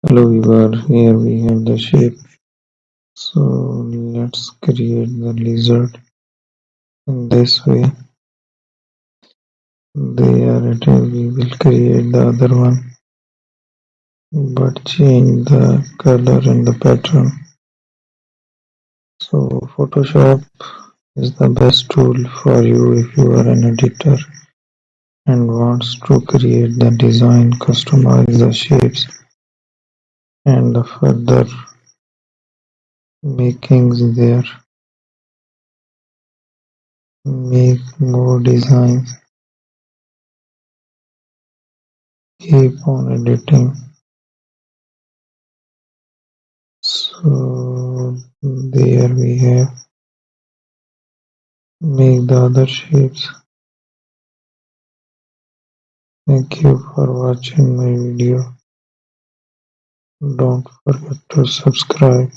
Hello viewer, here we have the shape. So let's create the lizard in this way. There it is, we will create the other one but change the color and the pattern. So Photoshop is the best tool for you if you are an editor and wants to create the design, customize the shapes and the further makings there. Make more designs, keep on editing. So there we have make the other shapes. Thank you for watching my video. Don't forget to subscribe.